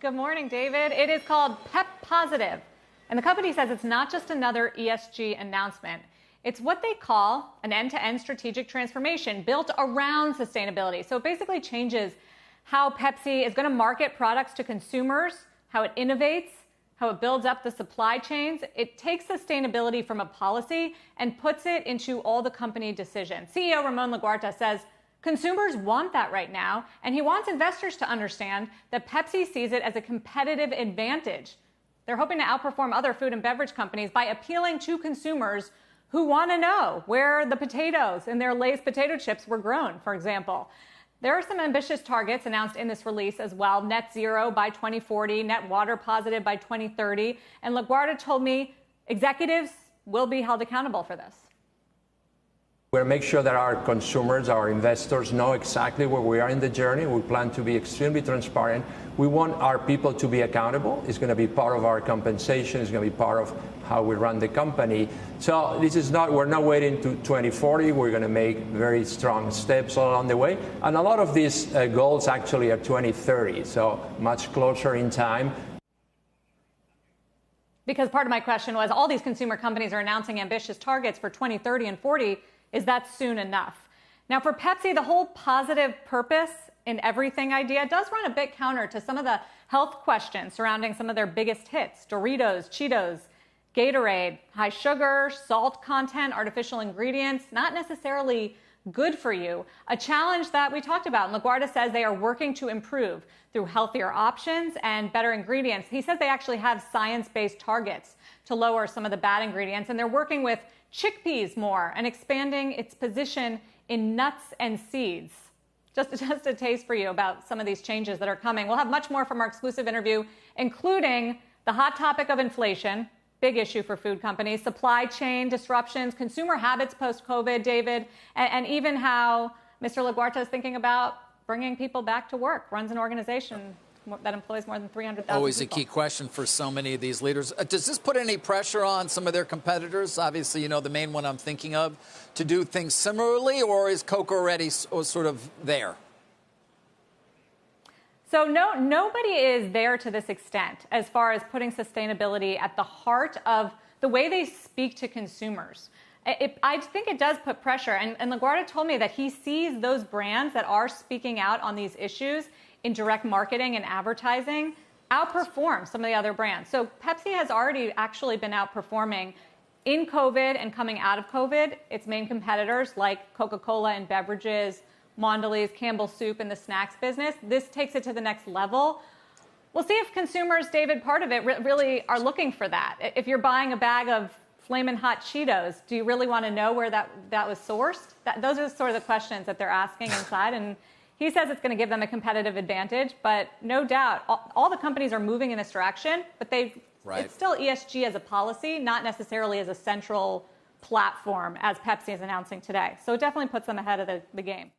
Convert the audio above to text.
Good morning, David. It is called Pep Positive. And the company says it's not just another ESG announcement. It's what they call an end-to-end strategic transformation built around sustainability. So it basically changes how Pepsi is going to market products to consumers, how it innovates, how it builds up the supply chains. It takes sustainability from a policy and puts it into all the company decisions. CEO Ramon Laguarta says consumers want that right now, and he wants investors to understand that Pepsi sees it as a competitive advantage. They're hoping to outperform other food and beverage companies by appealing to consumers who want to know where the potatoes in their Lay's potato chips were grown, for example. There are some ambitious targets announced in this release as well. Net zero by 2040, net water positive by 2030. And LaGuardia told me executives will be held accountable for this. We'll make sure that our consumers, our investors know exactly where we are in the journey. We plan to be extremely transparent. We want our people to be accountable. It's going to be part of our compensation. It's going to be part of how we run the company. So this is not, we're not waiting to 2040. We're going to make very strong steps along the way. And a lot of these goals actually are 2030, so much closer in time. Because part of my question was, all these consumer companies are announcing ambitious targets for 2030 and 40. Is that soon enough? Now, for Pepsi, the whole positive purpose in everything idea does run a bit counter to some of the health questions surrounding some of their biggest hits: Doritos, Cheetos, Gatorade. High sugar, salt content, artificial ingredients, not necessarily good for you. A challenge that we talked about. And LaGuardia says they are working to improve through healthier options and better ingredients. He says they actually have science-based targets to lower some of the bad ingredients, and they're working with chickpeas more and expanding its position in nuts and seeds. Just a taste for you about some of these changes that are coming. We'll have much more from our exclusive interview, including the hot topic of inflation, big issue for food companies, supply chain disruptions, consumer habits post-COVID, David, and even how Mr. LaGuarta is thinking about bringing people back to work, runs an organization that employs more than 300,000 Always people. a key question for so many of these leaders. Does this put any pressure on some of their competitors? Obviously, you know, the main one I'm thinking of, to do things similarly, or is Coke already sort of there? So nobody is there to this extent as far as putting sustainability at the heart of the way they speak to consumers. I think it does put pressure. And LaGuardia told me that he sees those brands that are speaking out on these issues in direct marketing and advertising outperform some of the other brands. So Pepsi has already actually been outperforming in COVID and coming out of COVID its main competitors like Coca-Cola in beverages, Mondelez, Campbell's Soup in the snacks business. This takes it to the next level. We'll see if consumers, David, part of it really are looking for that. If you're buying a bag of Flamin' Hot Cheetos, do you really want to know where that was sourced? Those are sort of the questions that they're asking inside. And he says it's going to give them a competitive advantage, but no doubt, all the companies are moving in this direction, but it's still ESG as a policy, not necessarily as a central platform, as Pepsi is announcing today. So it definitely puts them ahead of the game.